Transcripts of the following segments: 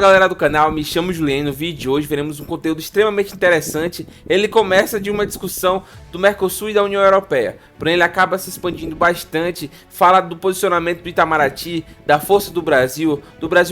Galera do canal, me chamo Juliano. No vídeo de hoje veremos um conteúdo extremamente interessante. Ele começa de uma discussão do Mercosul e da União Europeia, porém ele acaba se expandindo bastante, fala do posicionamento do Itamaraty, da força do Brasil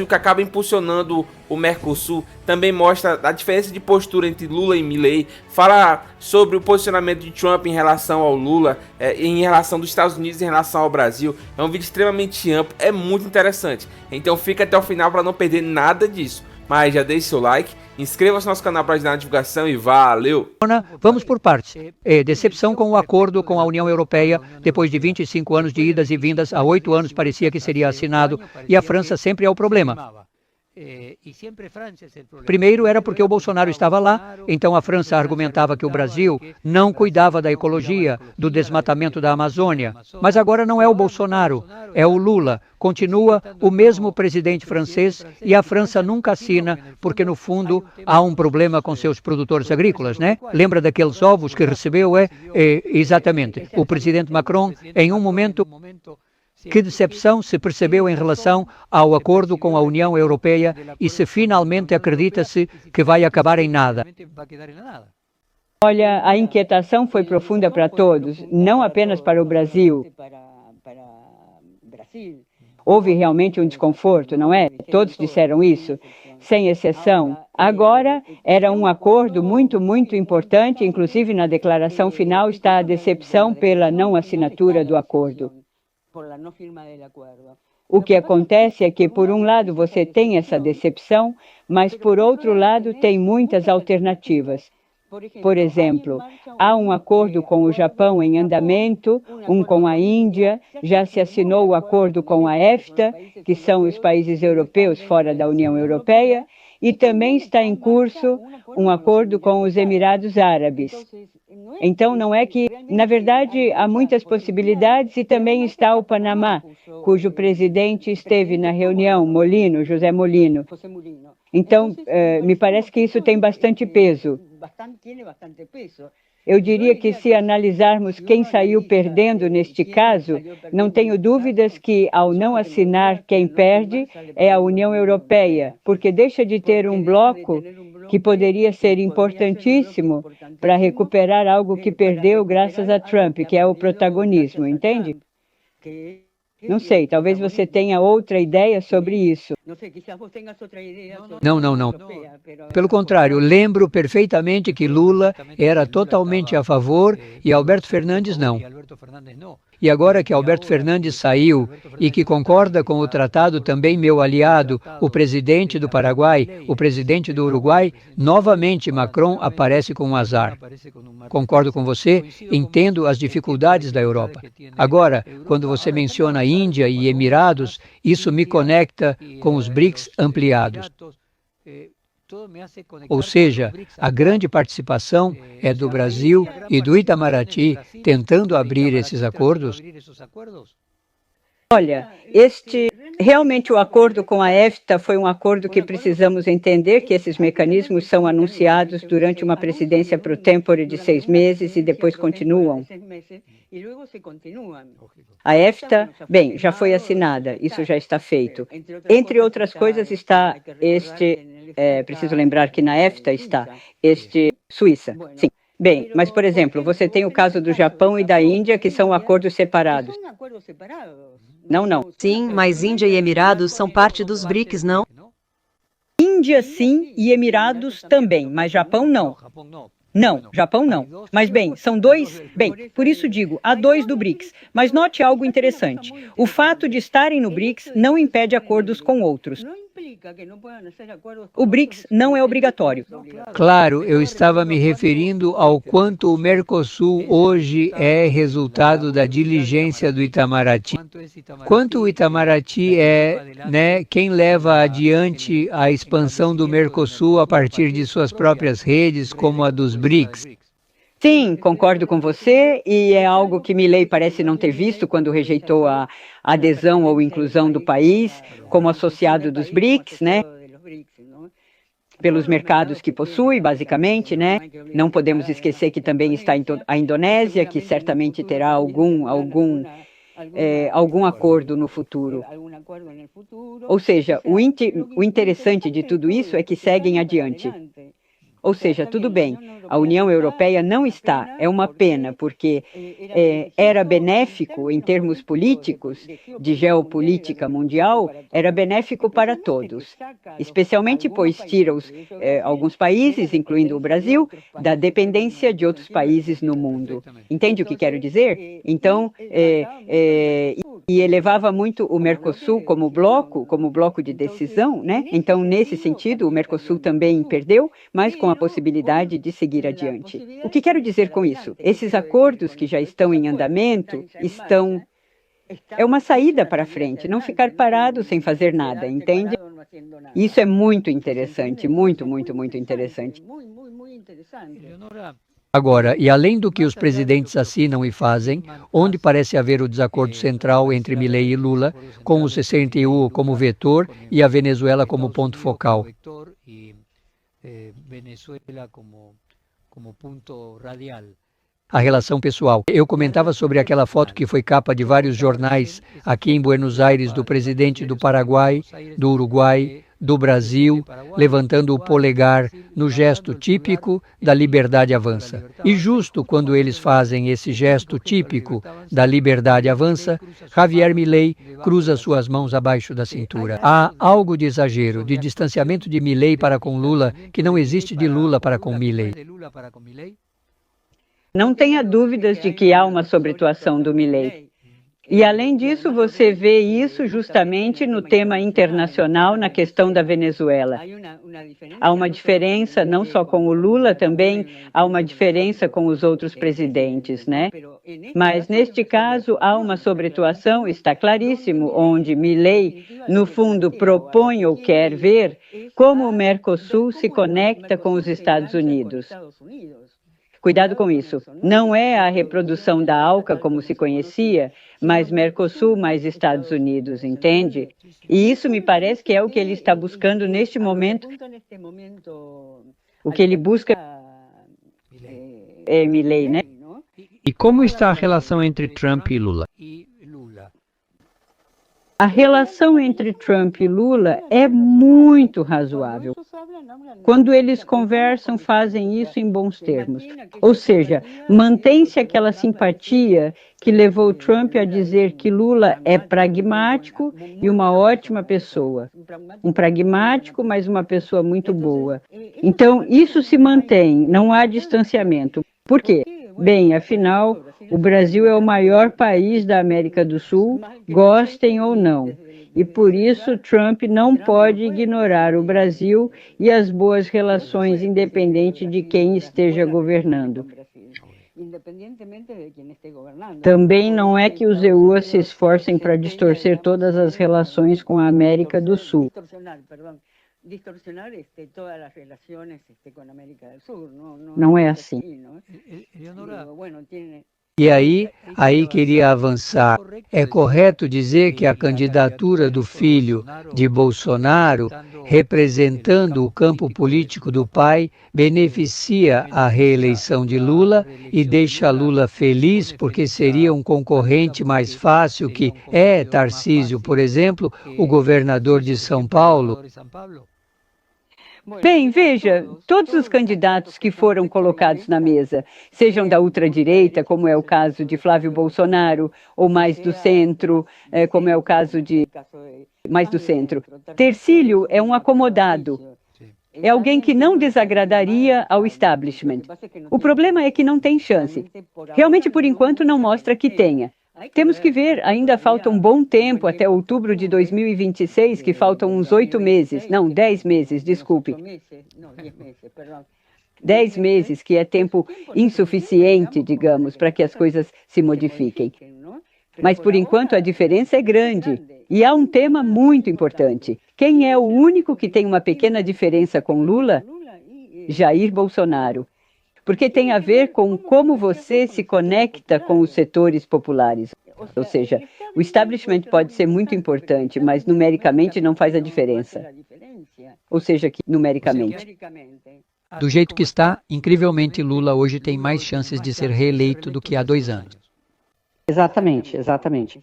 que acaba impulsionando o Mercosul, também mostra a diferença de postura entre Lula e Milei, fala sobre o posicionamento de Trump em relação ao Lula, em relação dos Estados Unidos em relação ao Brasil. É um vídeo extremamente amplo, é muito interessante, então fica até o final para não perder nada disso. Mas já deixe seu like, inscreva-se no nosso canal para ajudar na divulgação e valeu! Vamos por partes. Decepção com o acordo com a União Europeia, depois de 25 anos de idas e vindas, há 8 anos parecia que seria assinado, e a França sempre é o problema. Primeiro era porque o Bolsonaro estava lá, então a França argumentava que o Brasil não cuidava da ecologia, do desmatamento da Amazônia. Mas agora não é o Bolsonaro, é o Lula. Continua o mesmo presidente francês e a França nunca assina, porque no fundo há um problema com seus produtores agrícolas, né? Lembra daqueles ovos que recebeu? Exatamente. O presidente Macron, em um momento... Que decepção se percebeu em relação ao acordo com a União Europeia e se finalmente acredita-se que vai acabar em nada. Olha, a inquietação foi profunda para todos, não apenas para o Brasil. Houve realmente um desconforto, não é? Todos disseram isso, sem exceção. Agora, era um acordo muito importante, inclusive na declaração final está a decepção pela não assinatura do acordo. O que acontece é que, por um lado, você tem essa decepção, mas, por outro lado, tem muitas alternativas. Por exemplo, há um acordo com o Japão em andamento, um com a Índia, já se assinou o acordo com a EFTA, que são os países europeus fora da União Europeia, e também está em curso um acordo com os Emirados Árabes. Então, não é que, na verdade, há muitas possibilidades e também está o Panamá, cujo presidente esteve na reunião, José Molino. Então, me parece que isso tem bastante peso. Eu diria que se analisarmos quem saiu perdendo neste caso, não tenho dúvidas que, ao não assinar, quem perde é a União Europeia, porque deixa de ter um bloco que poderia ser importantíssimo para recuperar algo que perdeu graças a Trump, que é o protagonismo, entende? Não sei, talvez você tenha outra ideia sobre isso. Não. Pelo contrário, lembro perfeitamente que Lula era totalmente a favor e Alberto Fernandes não. E agora que Alberto Fernandes saiu e que concorda com o tratado também meu aliado, o presidente do Paraguai, o presidente do Uruguai, novamente Macron aparece com um azar. Concordo com você, entendo as dificuldades da Europa. Agora, quando você menciona Índia e Emirados, isso me conecta com os BRICS ampliados. Ou seja, a grande participação é do Brasil e do Itamaraty tentando abrir esses acordos. Olha, realmente o acordo com a EFTA foi um acordo que precisamos entender que esses mecanismos são anunciados durante uma presidência pro tempore de 6 meses e depois continuam. A EFTA, bem, já foi assinada, isso já está feito. Entre outras coisas está preciso lembrar que na EFTA está Suíça, sim. Bem, mas, por exemplo, você tem o caso do Japão e da Índia, que são acordos separados. Não. Sim, mas Índia e Emirados são parte dos BRICS, não? Índia sim e Emirados também, mas Japão não. Não, Japão não. Mas, bem, são dois... Bem, por isso digo, há 2 do BRICS. Mas note algo interessante. O fato de estarem no BRICS não impede acordos com outros. O BRICS não é obrigatório. Claro, eu estava me referindo ao quanto o Mercosul hoje é resultado da diligência do Itamaraty. Quanto o Itamaraty é, quem leva adiante a expansão do Mercosul a partir de suas próprias redes, como a dos BRICS. Sim, concordo com você, e é algo que Milei parece não ter visto quando rejeitou a adesão ou inclusão do país como associado dos BRICS, né? Pelos mercados que possui, basicamente, né? Não podemos esquecer que também está a Indonésia, que certamente terá algum algum acordo no futuro. Ou seja, o interessante de tudo isso é que seguem adiante. Ou seja, tudo bem, a União Europeia não está, é uma pena, porque era benéfico em termos políticos, de geopolítica mundial, era benéfico para todos, especialmente pois tira alguns países, incluindo o Brasil, da dependência de outros países no mundo. Entende o que quero dizer? Então, e elevava muito o Mercosul como bloco de decisão, né? Então, nesse sentido, o Mercosul também perdeu, mas com a possibilidade de seguir adiante. O que quero dizer com isso? Esses acordos que já estão em andamento é uma saída para frente, não ficar parado sem fazer nada, entende? Isso é muito interessante, muito, muito, muito interessante. Agora, e além do que os presidentes assinam e fazem, onde parece haver o desacordo central entre Milei e Lula, com o 61 como vetor e a Venezuela como ponto focal? A relação pessoal. Eu comentava sobre aquela foto que foi capa de vários jornais aqui em Buenos Aires do presidente do Paraguai, do Uruguai, do Brasil, levantando o polegar no gesto típico da liberdade avança. E justo quando eles fazem esse gesto típico da liberdade avança, Javier Milei cruza suas mãos abaixo da cintura. Há algo de exagero, de distanciamento de Milei para com Lula, que não existe de Lula para com Milei. Não tenha dúvidas de que há uma sobreatuação do Milei. E, além disso, você vê isso justamente no tema internacional, na questão da Venezuela. Há uma diferença, não só com o Lula, também há uma diferença com os outros presidentes, né? Mas, neste caso, há uma sobreatuação, está claríssimo, onde Milei, no fundo, propõe ou quer ver como o Mercosul se conecta com os Estados Unidos. Cuidado com isso. Não é a reprodução da ALCA como se conhecia, mas Mercosul mais Estados Unidos, entende? E isso me parece que é o que ele está buscando neste momento. O que ele busca é Milei, né? E como está a relação entre Trump e Lula? A relação entre Trump e Lula é muito razoável. Quando eles conversam, fazem isso em bons termos. Ou seja, mantém-se aquela simpatia que levou Trump a dizer que Lula é pragmático e uma ótima pessoa. Um pragmático, mas uma pessoa muito boa. Então, isso se mantém, não há distanciamento. Por quê? Bem, afinal, o Brasil é o maior país da América do Sul, gostem ou não. E por isso Trump não pode ignorar o Brasil e as boas relações, independente de quem esteja governando. Também não é que os EUA se esforcem para distorcer todas as relações com a América do Sul. Não é assim. E aí queria avançar. É correto dizer que a candidatura do filho de Bolsonaro, representando o campo político do pai, beneficia a reeleição de Lula e deixa Lula feliz porque seria um concorrente mais fácil que é Tarcísio, por exemplo, o governador de São Paulo? Bem, veja, todos os candidatos que foram colocados na mesa, sejam da ultradireita, como é o caso de Flávio Bolsonaro, ou mais do centro, como é o caso de mais do centro. Tercílio é um acomodado. É alguém que não desagradaria ao establishment. O problema é que não tem chance. Realmente, por enquanto, não mostra que tenha. Temos que ver, ainda falta um bom tempo até outubro de 2026, que faltam uns 8 meses, não, 10 meses, desculpe. 10 meses, que é tempo insuficiente, digamos, para que as coisas se modifiquem. Mas, por enquanto, a diferença é grande. E há um tema muito importante. Quem é o único que tem uma pequena diferença com Lula? Jair Bolsonaro. Porque tem a ver com como você se conecta com os setores populares. Ou seja, o establishment pode ser muito importante, mas numericamente não faz a diferença. Ou seja, que numericamente. Do jeito que está, incrivelmente Lula hoje tem mais chances de ser reeleito do que há 2 anos. Exatamente, exatamente.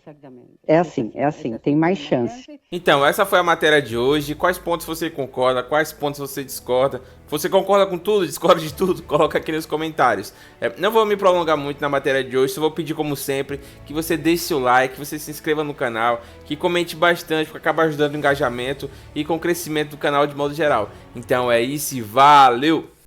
É assim, tem mais chance. Então, essa foi a matéria de hoje. Quais pontos você concorda, quais pontos você discorda? Você concorda com tudo, discorda de tudo? Coloca aqui nos comentários. Não vou me prolongar muito na matéria de hoje, só vou pedir como sempre que você deixe seu like, que você se inscreva no canal, que comente bastante, porque acaba ajudando o engajamento e com o crescimento do canal de modo geral. Então é isso e valeu!